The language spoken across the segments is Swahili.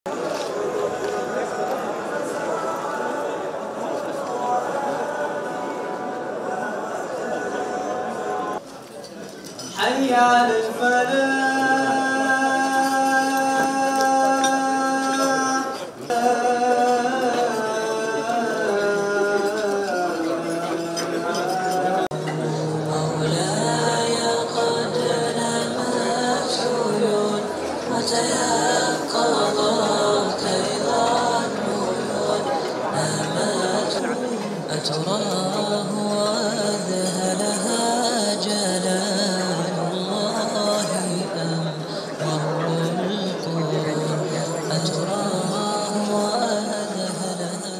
حي على الفلاح. مولاي قد نمت عيون وتيقظت أيضا عيون نامت أتراه وأذهلها جلال الله أم مر القرون أتراه وأذهلها.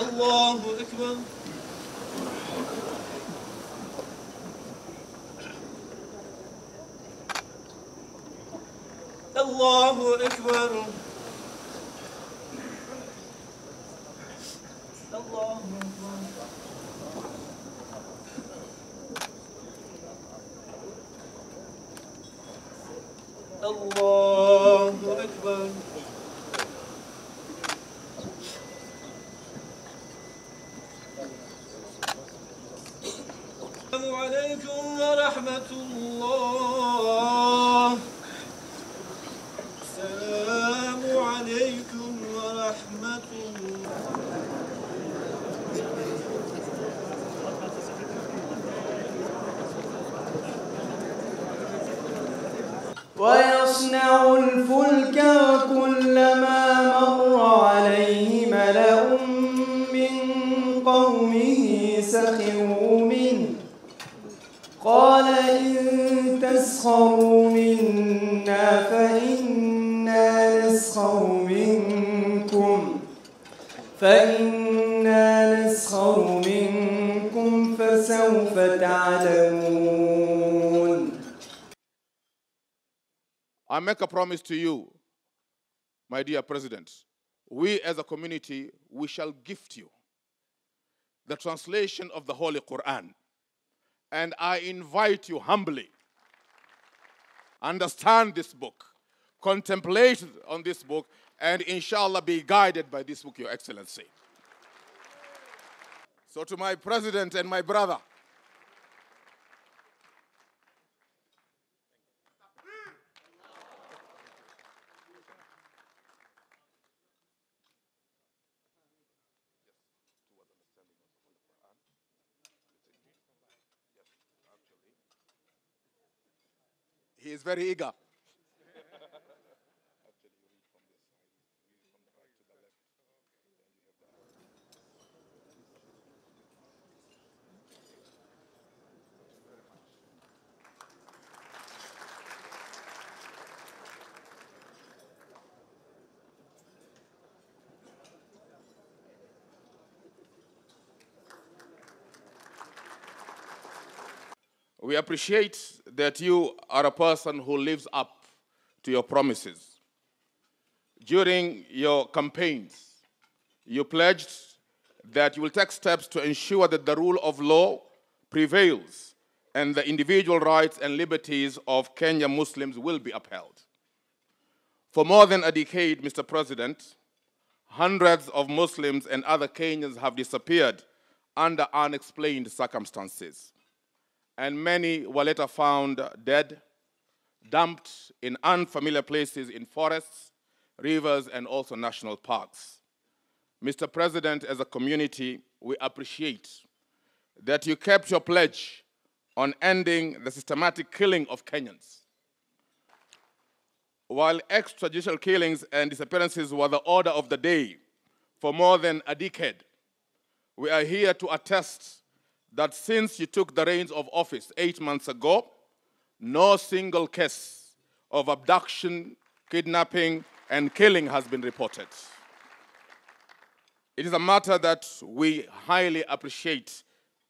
الله أكبر. الله أكبر. الله أكبر. الله أكبر. السلام عليكم ورحمة الله. السلام عليكم ورحمة الله. ويصنع الفلك وكلما مر عليه ملأ من قومه سخروا منه قال إن تسخروا منا فإنا نسخر منكم فسوف تعلمون. I make a promise to you, my dear President. We as a community, we shall gift you the translation of the Holy Quran. And I invite you humbly, understand this book, contemplate on this book, and inshallah be guided by this book, Your Excellency. So to my President and my brother, he is very eager. We appreciate that you are a person who lives up to your promises. During your campaigns, you pledged that you will take steps to ensure that the rule of law prevails and the individual rights and liberties of Kenyan Muslims will be upheld. For more than a decade, Mr. President, hundreds of Muslims and other Kenyans have disappeared under unexplained circumstances, and many were later found dead, dumped in unfamiliar places in forests, rivers, and also national parks. Mr. President, as a community, we appreciate that you kept your pledge on ending the systematic killing of Kenyans. While extrajudicial killings and disappearances were the order of the day for more than a decade, we are here to attest that since you took the reins of office 8 months ago, no single case of abduction, kidnapping, and killing has been reported. It is a matter that we highly appreciate,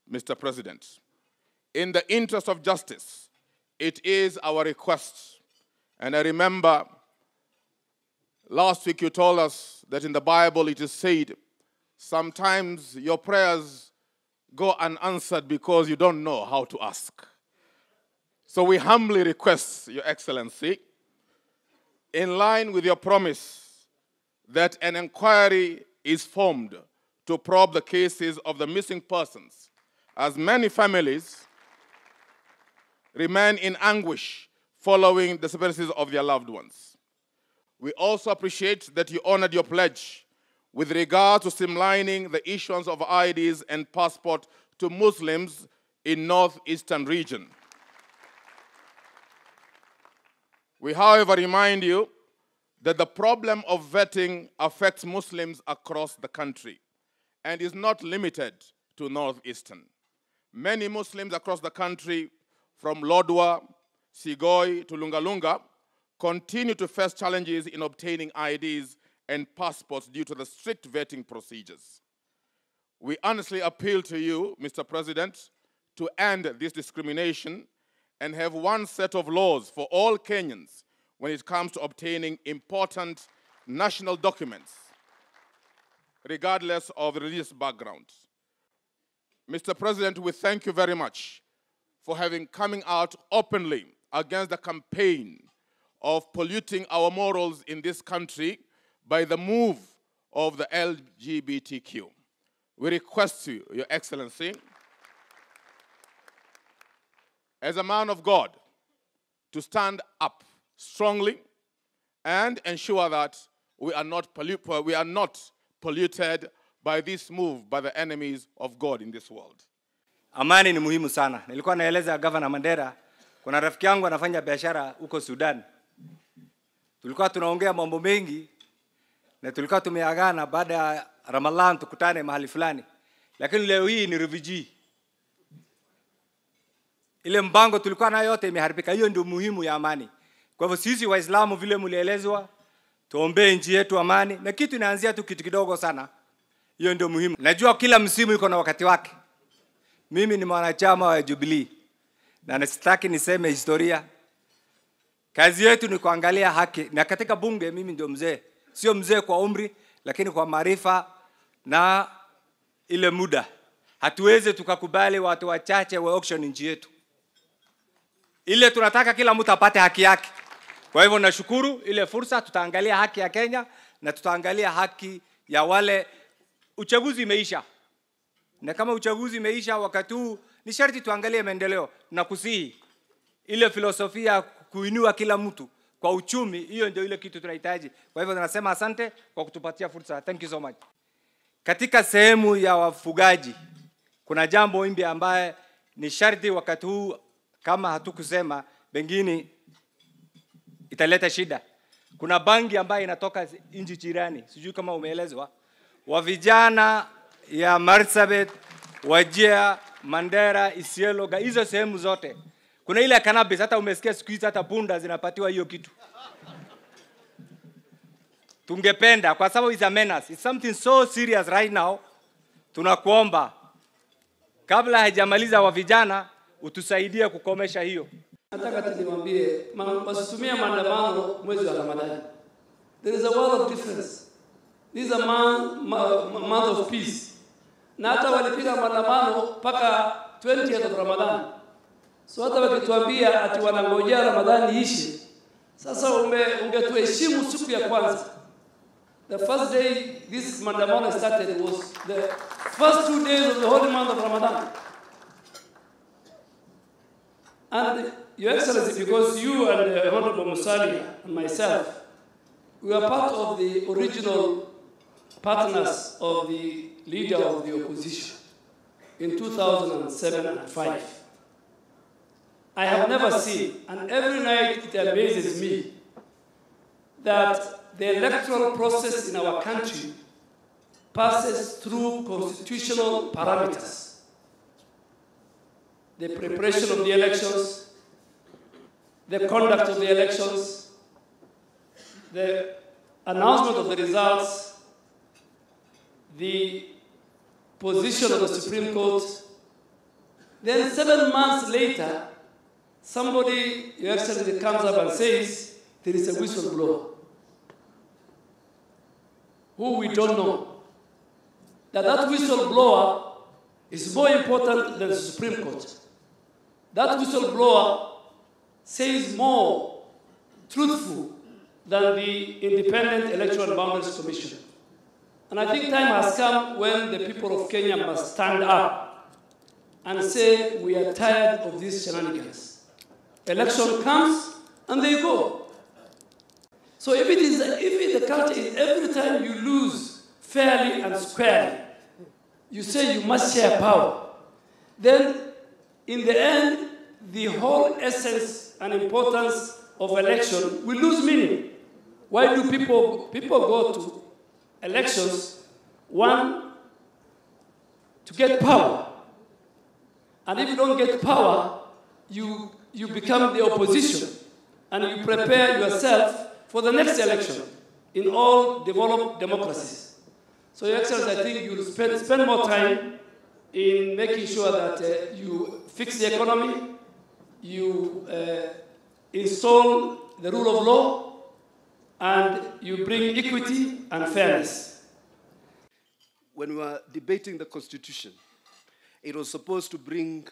Mr. President. In the interest of justice, it is our request And I remember last week you told us that in the Bible it is said, sometimes your prayers go unanswered because you don't know how to ask. So we humbly request, Your Excellency, in line with your promise that an inquiry is formed to probe the cases of the missing persons, as many families remain in anguish following the disappearances of their loved ones. We also appreciate that you honored your pledge with regard to streamlining the issuance of IDs and passport to Muslims in northeastern region. We, however, remind you that the problem of vetting affects Muslims across the country and is not limited to northeastern. Many Muslims across the country, from Lodwar, Sigoi to Lungalunga, continue to face challenges in obtaining IDs and passports due to the strict vetting procedures. We honestly appeal to you, Mr. President, to end this discrimination and have one set of laws for all Kenyans when it comes to obtaining important national documents, regardless of religious background. Mr. President, we thank you very much for coming out openly against the campaign of polluting our morals in this country by the move of the LGBTQ. We request you, Your Excellency, as a man of God, to stand up strongly and ensure that we are not polluted by this move by the enemies of God in this world. Amani ni muhimu sana. Nilikuwa naeleza Governor Mandera, kuna rafiki yangu anafanya biashara huko Sudan. Tulikuwa tunaongea mambo mengi na tulikuwa tumeagana baada ya Ramadhan tukutane mahali fulani. Lakini leo hii ni refugee. Ile mbango tulikuwa nayo yote imeharibika. Hiyo ndio muhimu ya amani. Kwa hivyo sisi Waislamu vile mlielezwa, tuombee nchi yetu amani, na kitu inaanzia tu kitu kidogo sana. Hiyo ndio muhimu. Najua kila msimu iko na wakati wake. Mimi ni mwanachama wa Jubilee na nasitaki niseme historia. Kazi yetu ni kuangalia haki, na katika bunge mimi ndio mzee. Sio mzee kwa umri, lakini kwa maarifa na ile muda. Hatuwezi tukakubali watu wachache wa auction nchi yetu. Ile tunataka kila mtu apate haki yake. Kwa hivyo nashukuru ile fursa, tutaangalia haki ya Kenya na tutaangalia haki ya wale. Uchaguzi imeisha. Na kama uchaguzi imeisha, wakati huu ni sharti tuangalie maendeleo na kusihi ile filosofia kuinua kila mtu kwa uchumi. Hiyo ndio ile kitu tunahitaji. Kwa hivyo tunasema asante kwa kutupatia fursa. Thank you so much. Katika sehemu ya wafugaji kuna jambo imbi ambaye ni sharti wakati huu, kama hatukusema pengine italeta shida. Kuna bangi ambaye inatoka nchi jirani, sijui kama umeelezwa, wa vijana ya Marsabit, Wajir, Mandera, Isiolo, hizo sehemu zote. Kuna ile cannabis, hata umesikia siku hizi hata punda zinapatiwa hiyo kitu. Tungependa kwa sababu is a menace. It's something so serious right now. Tunakuomba kabla hajamaliza wa vijana utusaidie kukomesha hiyo. Nataka niwaambie msitumie maandamano mwezi wa Ramadhani. There is a world of difference. This is a month of peace. Na hata walipiga maandamano mpaka 20th of Ramadan. So hata wakituambia ati wanangojea Ramadhani ishi, sasa ungetuheshimu siku ya kwanza. The first day this maandamano started was the first 2 days of the holy month of Ramadan. And Your Excellency, because you and Honorable Musalia and myself, we are part of the original partners of the leader of the opposition in 2007 and 5. I have never seen, and every night it amazes me, that the electoral process in our country passes through constitutional parameters. The preparation of the elections, the conduct of the elections, the announcement of the results, the position of the Supreme Court. Then 7 months later, somebody, Your Excellency, comes up and says, there is a whistleblower who we don't know. That whistleblower is more important than the Supreme Court. That whistleblower says more truthful than the Independent Electoral Boundaries Commission. And I think time has come when the people of Kenya must stand up and say we are tired of these shenanigans. Election comes and they go. So if the culture is every time you lose fairly and squarely, you say you must share power, then in the end, the whole essence and importance of election will lose meaning. Why do people go to elections? One, to get power. And if you don't get power, you become the opposition and you prepare yourself for the next election in all developed democracies. So, Your Excellency, I think you'll spend more time in making sure that you fix the economy, you install the rule of law, and you bring equity and fairness. When we were debating the Constitution, it was supposed to bring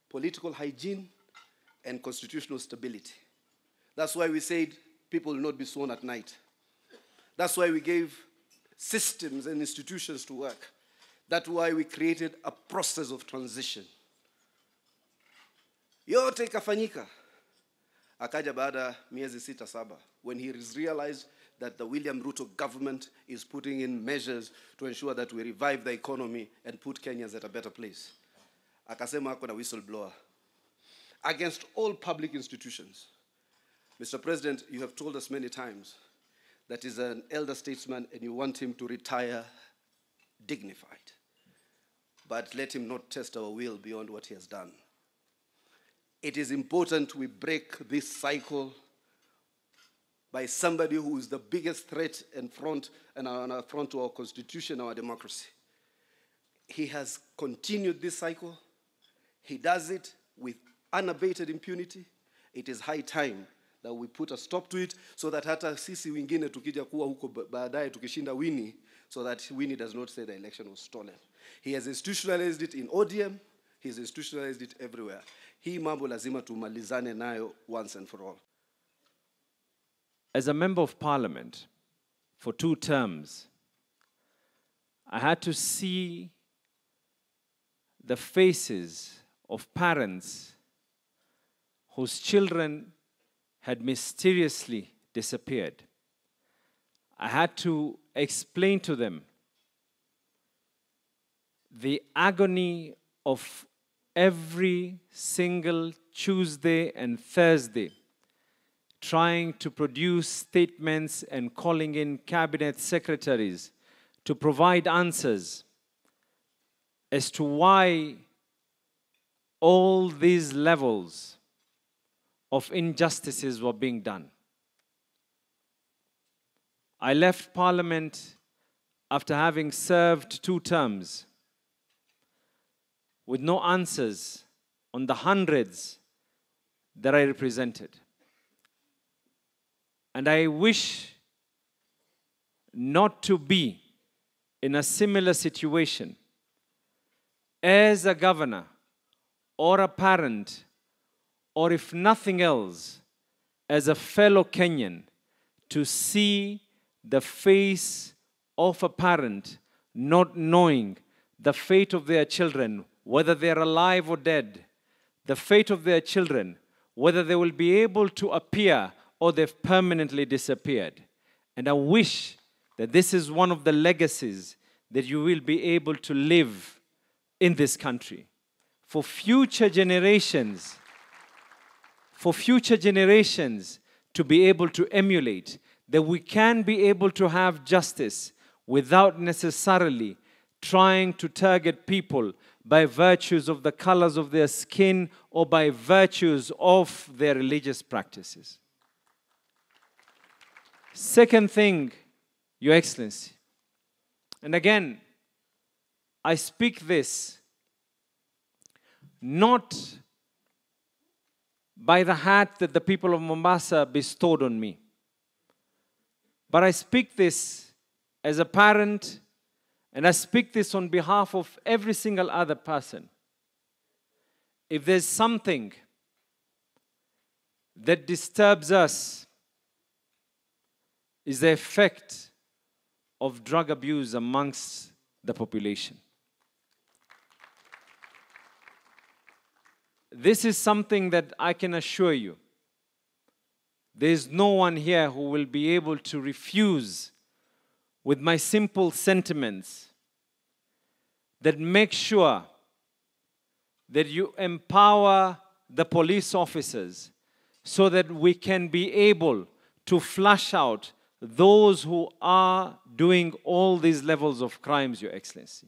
political hygiene and constitutional stability. That's why we said people will not be sworn at night. That's why we gave systems and institutions to work. That's why we created a process of transition. Yote ikafanyika. Akaja baada miezi 6-7 when he realized that the William Ruto government is putting in measures to ensure that we revive the economy and put Kenyans at a better place. Akasema ako na whistleblower against all public institutions. Mr. President, you have told us many times that he's an elder statesman and you want him to retire dignified. But let him not test our will beyond what he has done. It is important we break this cycle by somebody who is the biggest threat and an affront to our constitution, our democracy. He has continued this cycle. He does it with unabated impunity. It is high time that we put a stop to it so that hata sisi wengine tukija kuwa huko baadaye tukishinda Winnie, so that Winnie does not say the election was stolen. He has institutionalized it in ODM. He has institutionalized it everywhere. Hii mambo lazima tumalizane nayo once and for all. As a member of parliament for 2 terms, I had to see the faces of parents whose children had mysteriously disappeared. I had to explain to them the agony of every single Tuesday and Thursday trying to produce statements and calling in cabinet secretaries to provide answers as to why all these levels of injustices were being done. I left Parliament after having served 2 terms with no answers on the hundreds that I represented. And I wish not to be in a similar situation as a governor or a parent, or if nothing else, as a fellow Kenyan, to see the face of a parent not knowing the fate of their children, whether they're alive or dead, the fate of their children, whether they will be able to appear or they've permanently disappeared. And I wish that this is one of the legacies that you will be able to live in this country. For future generations to be able to emulate, that we can be able to have justice without necessarily trying to target people by virtues of the colors of their skin or by virtues of their religious practices. Second thing, Your Excellency, and again, I speak this not by the hat that the people of Mombasa bestowed on me. But I speak this as a parent, and I speak this on behalf of every single other person. If there's something that disturbs us, is the effect of drug abuse amongst the population. This is something that I can assure you, there is no one here who will be able to refuse with my simple sentiments that make sure that you empower the police officers so that we can be able to flush out those who are doing all these levels of crimes, Your Excellency.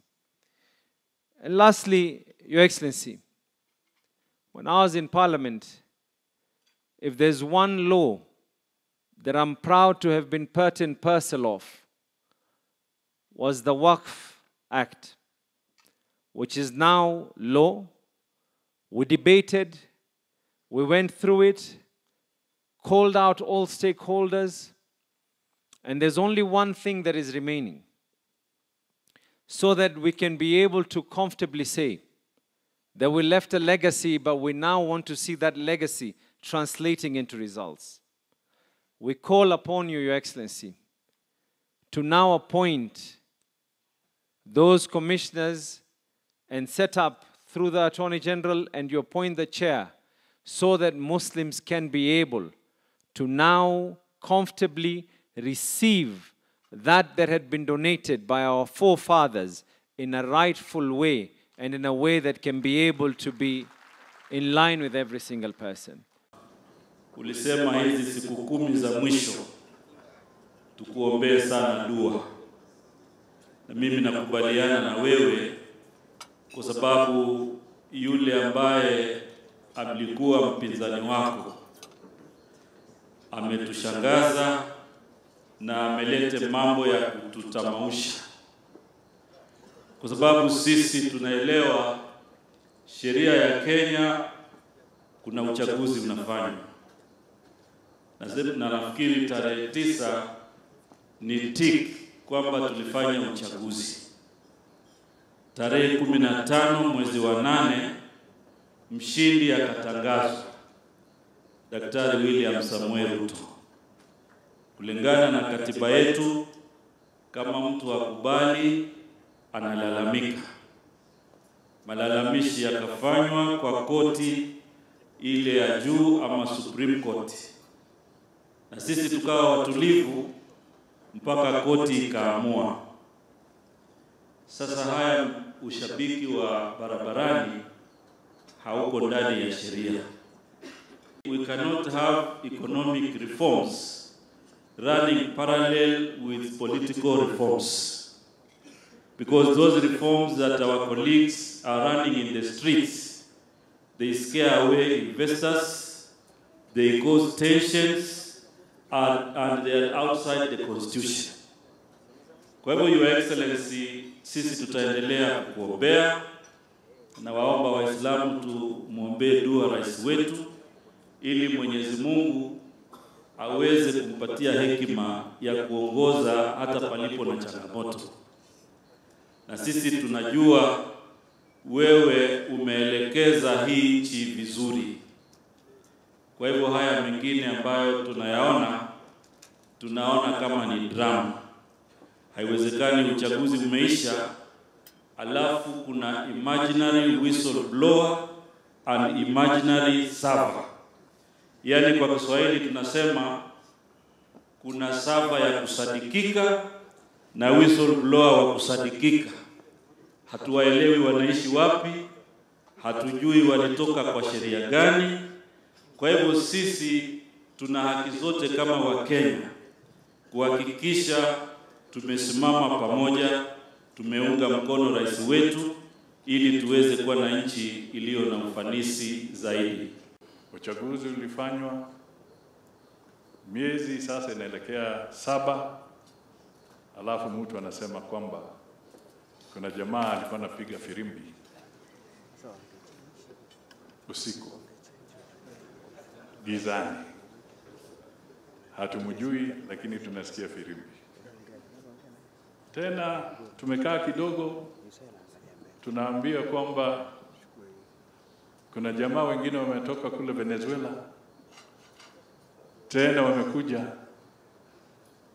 And lastly, Your Excellency, when I was in Parliament, if there's one law that I'm proud to have been part and parcel of, was the Waqf Act, which is now law. We debated, we went through it, called out all stakeholders, and there's only one thing that is remaining, so that we can be able to comfortably say that we left a legacy, but we now want to see that legacy translating into results. We call upon you, Your Excellency, to now appoint those commissioners and set up through the Attorney General, and you appoint the chair, so that Muslims can be able to now comfortably receive that had been donated by our forefathers in a rightful way, and in a way that can be able to be in line with every single person. Ulisema hizi siku 10 za mwisho tukuombee sana dua, na mimi nakubaliana na wewe, kwa sababu yule ambaye alikuwa mpinzani wako ametushangaza na amelete mambo ya kututamausha, kwa sababu sisi tunaelewa sheria ya Kenya, kuna uchaguzi unafanywa, na nafikiri tarehe 9 ni tik kwamba tulifanya uchaguzi. Tarehe 15 mwezi wa 8 mshindi akatangazwa, Daktari William Samuel Ruto. Kulingana na katiba yetu, kama mtu akubali analalamika, malalamishi yakafanywa kwa koti ile ya juu ama Supreme Court, na sisi tukawa watulivu mpaka koti ikaamua. Sasa haya ushabiki wa barabarani hauko ndani ya sheria. We cannot have economic reforms running parallel with political reforms, because those reforms that our colleagues are running in the streets, they scare away investors, they cause tensions, and they are outside the constitution. Kwa hivyo, Your Excellency, sisi tutaendelea kuombea, na waomba Waislamu tumuombee dua rais wetu, ili Mwenyezi Mungu aweze kumpatia hekima ya kuongoza hata palipo na changamoto. Na sisi tunajua wewe umeelekeza hii nchi vizuri. Kwa hivyo haya mengine ambayo tunaona kama ni drama. Haiwezekani uchaguzi umeisha alafu kuna imaginary whistleblower and imaginary server. Yani kwa Kiswahili tunasema kuna server ya kusadikika na whistleblower wa kusadikika. Hatuwaelewi wanaishi wapi, hatujui walitoka kwa sheria gani. Kwa hivyo sisi tuna haki zote kama Wakenya kuhakikisha tumesimama pamoja, tumeunga mkono rais wetu, ili tuweze kuwa na nchi iliyo na ufanisi zaidi. Uchaguzi ulifanywa miezi sasa inaelekea 7, alafu mtu anasema kwamba kuna jamaa alikuwa anapiga firimbi usiku gizani. hatumjui, lakini tunasikia firimbi. Tena tumekaa kidogo, tunaambia kwamba kuna jamaa wengine wametoka kule Venezuela, tena wamekuja,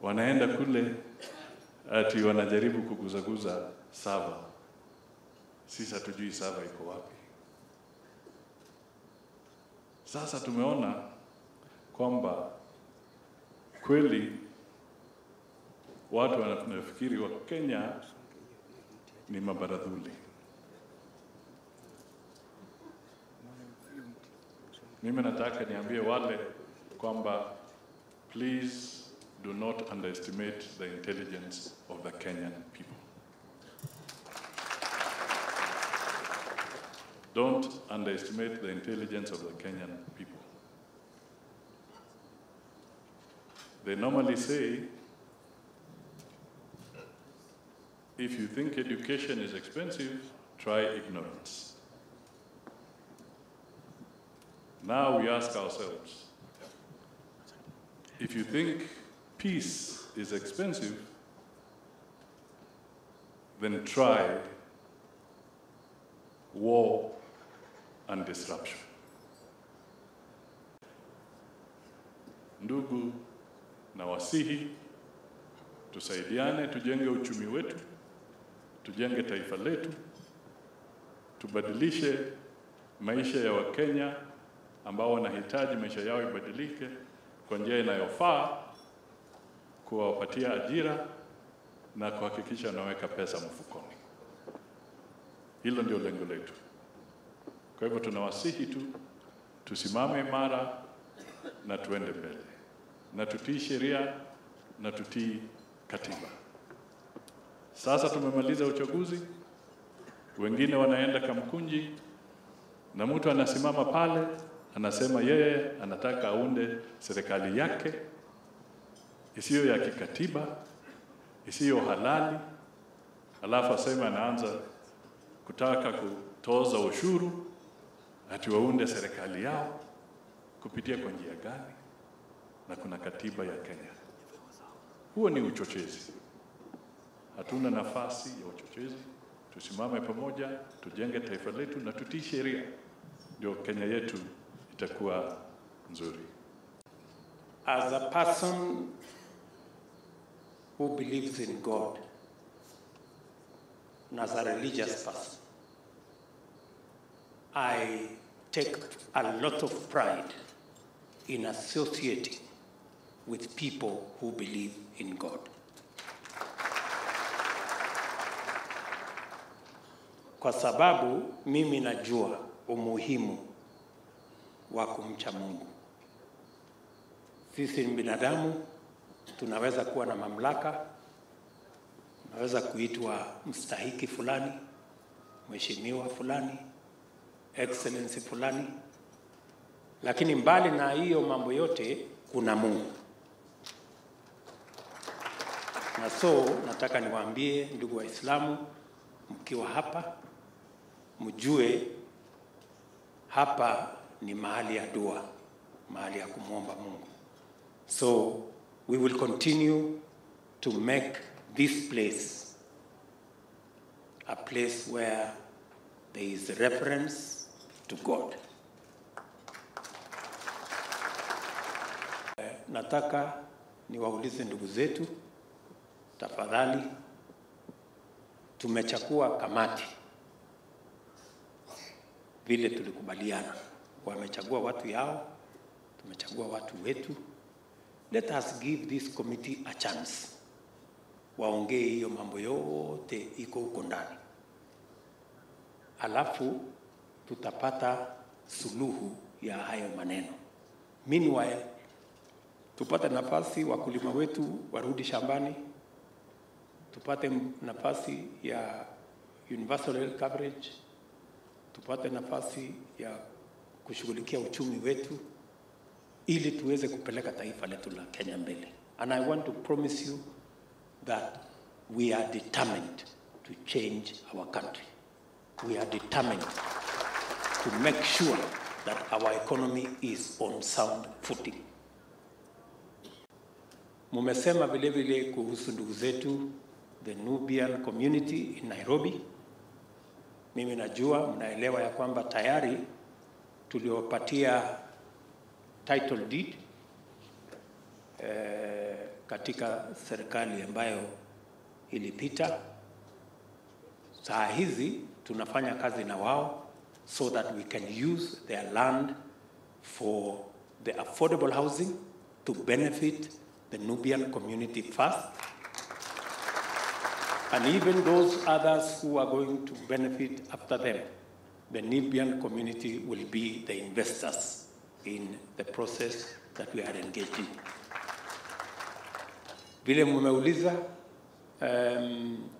wanaenda kule ati wanajaribu kuguzaguza sava. Sisi hatujui sava iko wapi. Sasa tumeona kwamba kweli watu wanafikiri wa Kenya ni mabaradhuli. Mimi nataka niambie wale kwamba please do not underestimate the intelligence of the Kenyan people. Don't underestimate the intelligence of the Kenyan people. They normally say, if you think education is expensive, try ignorance. Now we ask ourselves, if you think peace is expensive, then try war and disruption. Ndugu na wasihi, tusaidiane, tujenge uchumi wetu, tujenge taifa letu, tubadilishe maisha ya Wakenya ambao wanahitaji maisha yao ibadilike kwa njia inayofaa, kuwapatia ajira na kuhakikisha wanaweka pesa mfukoni. Hilo ndio lengo letu. Kwa hivyo tunawasihi tu tusimame imara na tuende mbele, na tutii sheria na tutii katiba. Sasa tumemaliza uchaguzi, wengine wanaenda Kamkunji, na mtu anasimama pale anasema yeye anataka aunde serikali yake isiyo ya kikatiba, isiyo halali, alafu asema anaanza kutaka kutoza ushuru ati waunde serikali yao kupitia kwa njia gani? Na kuna katiba ya Kenya. Huo ni uchochezi. Hatuna nafasi ya uchochezi. Tusimame pamoja, tujenge taifa letu na tutii sheria, ndio Kenya yetu itakuwa nzuri. As a person who believes in God, and as a religious person, I take a lot of pride in associating with people who believe in God. Kwa sababu mimi najua umuhimu wa kumcha Mungu. Sisi ni binadamu, tunaweza kuwa na mamlaka, tunaweza kuitwa mstahiki fulani, mheshimiwa fulani, excellency fulani, lakini mbali na hiyo mambo yote kuna Mungu. Na so nataka niwaambie ndugu Waislamu, mkiwa hapa mjue hapa ni mahali ya dua, mahali ya kumwomba Mungu. So we will continue to make this place a place where there is reference to God. Nataka niwaulize ndugu zetu, tafadhali, tumechagua kamati vile tulikubaliana. Wamechagua watu yao, tumechagua watu wetu. Let us give this committee a chance. Waongee hiyo mambo yote iko huko ndani. Alafu tutapata suluhu ya hayo maneno. Meanwhile, tupate nafasi wakulima wetu warudi shambani, tupate nafasi ya universal health coverage, tupate nafasi ya kushughulikia uchumi wetu ili tuweze kupeleka taifa letu la Kenya mbele. And I want to promise you that we are determined to change our country. We are determined to make sure that our economy is on sound footing. Mumesema vile vile kuhusu ndugu zetu the Nubian community in Nairobi. Mimi najua mnaelewa ya kwamba tayari tuliopatia title deed katika serikali ambayo ilipita. Saa hizi tunafanya kazi na wao so that we can use their land for the affordable housing to benefit the Nubian community first. And even those others who are going to benefit after them, the Nubian community will be the investors in the process that we are engaged in. Vile mumeuliza,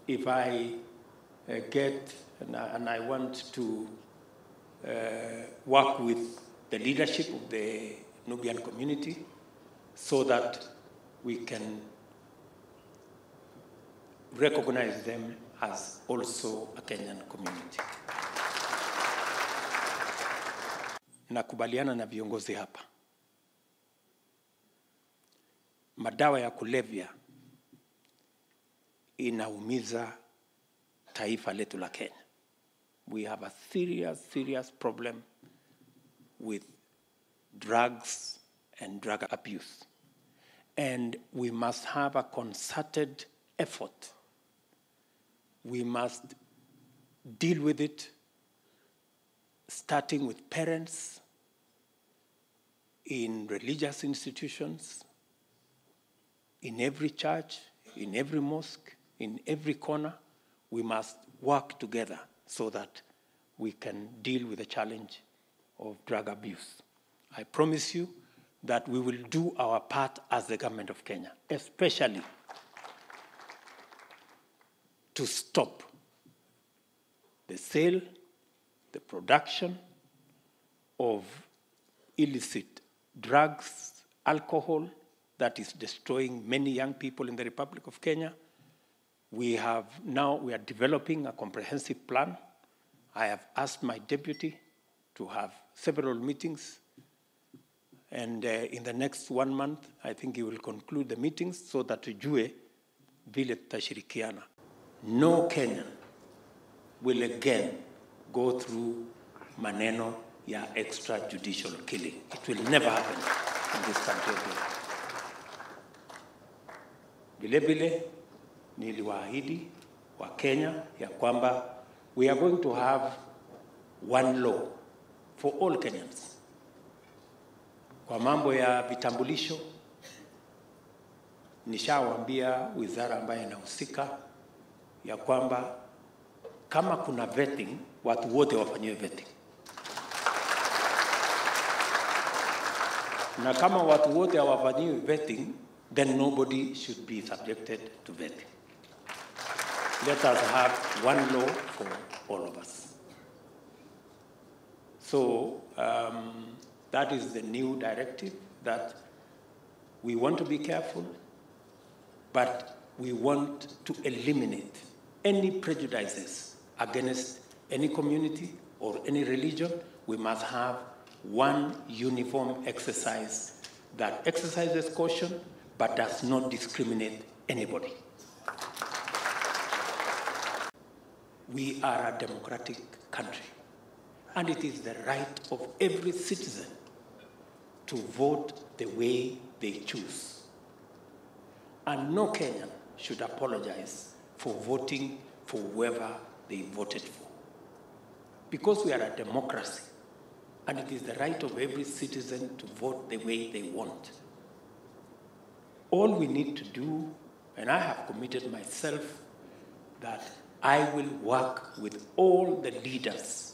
if I get, and I want to work with the leadership of the Nubian community so that we can recognize them as also a Kenyan community. Nakubaliana na viongozi hapa. Madawa ya kulevya inaumiza taifa letu la Kenya. We have a serious problem with drugs and drug abuse. And we must have a concerted effort. We must deal with it, starting with parents in religious institutions, in every church, in every mosque, in every corner. We must work together so that we can deal with the challenge of drug abuse. I promise you that we will do our part as the government of Kenya, especially to stop the sale, the production of illicit drugs, alcohol, that is destroying many young people in the Republic of Kenya. We are developing a comprehensive plan. I have asked my deputy to have several meetings, and in the next 1 month, I think he will conclude the meetings so that tujue vile tutashirikiana. No Kenyan will again go through maneno ya extrajudicial killing. It will never happen in this country again. Vile vile niliwaahidi wa Kenya ya kwamba we are going to have one law for all Kenyans. Kwa mambo ya vitambulisho, nishawaambia wizara ambayo inahusika ya kwamba kama kuna vetting, watu wote wafanyiwe vetting. Na kama watu wote hawafanyiwi vetting, then nobody should be subjected to vetting. Let us have one law for all of us. So that is the new directive, that we want to be careful, but we want to eliminate any prejudices against any community or any religion. We must have one uniform exercise that exercises caution but does not discriminate anybody. We are a democratic country, and it is the right of every citizen to vote the way they choose. And no Kenyan should apologize for voting for whoever they voted for. Because we are a democracy, and it is the right of every citizen to vote the way they want. All we need to do, and I have committed myself, that I will work with all the leaders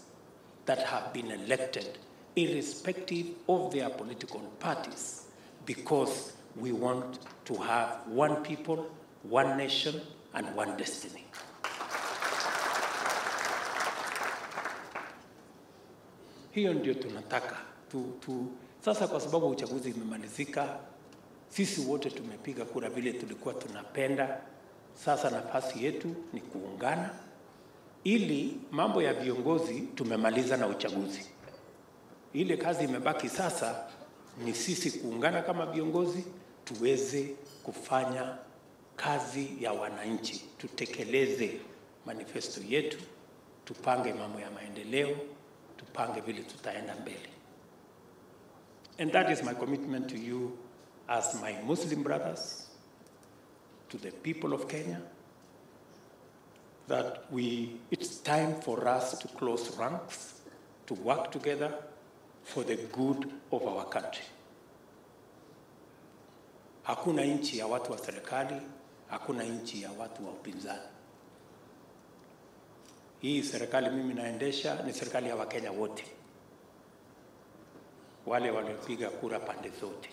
that have been elected, irrespective of their political parties, because we want to have one people, one nation, and one destiny. Hiyo ndio tunataka. Sasa kwa sababu uchaguzi imemalizika, sisi wote tumepiga kura vile tulikuwa tunapenda. Sasa nafasi yetu ni kuungana, ili mambo ya viongozi tumemaliza na uchaguzi. Ile kazi imebaki sasa ni sisi kuungana kama viongozi tuweze kufanya kazi ya wananchi, tutekeleze manifesto yetu, tupange mambo ya maendeleo, tupange vile tutaenda mbele. And that is my commitment to you as my Muslim brothers, to the people of Kenya, that it's time for us to close ranks, to work together for the good of our country. Hakuna nchi ya watu wa serikali, hakuna nchi ya watu wa upinzani. Hii serikali mimi naendesha ni serikali ya Wakenya wote, wale waliopiga kura pande zote,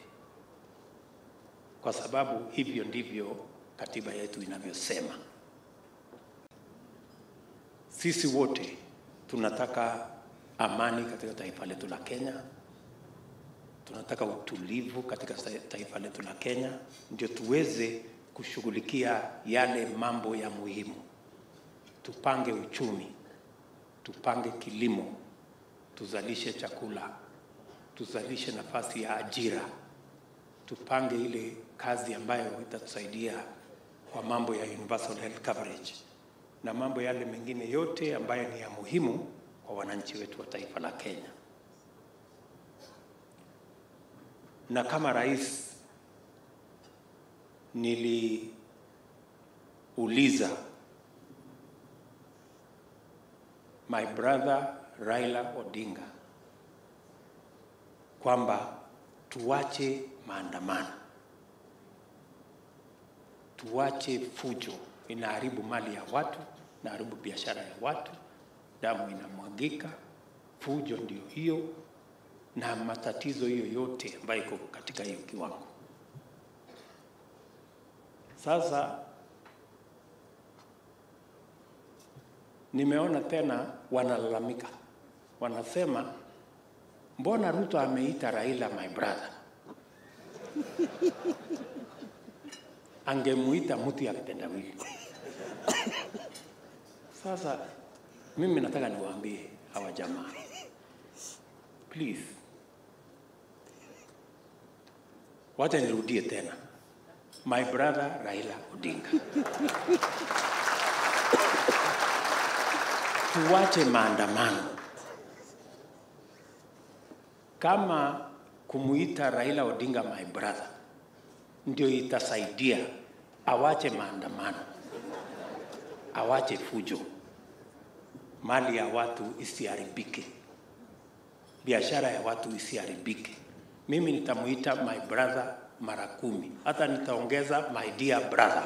kwa sababu hivyo ndivyo katiba yetu inavyosema. Sisi wote tunataka amani katika taifa letu la Kenya. Tunataka utulivu katika taifa letu la Kenya, ndio tuweze kushughulikia yale mambo ya muhimu. Tupange uchumi, tupange kilimo, tuzalishe chakula, tuzalishe nafasi ya ajira, tupange ile kazi ambayo itatusaidia kwa mambo ya universal health coverage na mambo yale mengine yote ambayo ni ya muhimu kwa wananchi wetu wa taifa la Kenya. Na kama rais niliuliza my brother Raila Odinga kwamba tuache maandamano, tuache fujo, inaharibu mali ya watu, inaharibu biashara ya watu, damu inamwagika, fujo ndio hiyo, na matatizo hiyo yote ambayo iko katika hiyo kiwango. Sasa nimeona tena wanalalamika, wanasema mbona Ruto ameita Raila my brother? Angemuita mtu ya kitendawili. Sasa mimi nataka niwaambie hawa jamaa, please, wacha nirudie tena, my brother Raila Odinga. Tuwache maandamano. Kama kumuita Raila Odinga my brother ndio itasaidia, awache maandamano, awache fujo, mali ya watu isiharibike, biashara ya watu isiharibike. Mimi nitamuita my brother mara 10, hata nitaongeza my dear brother.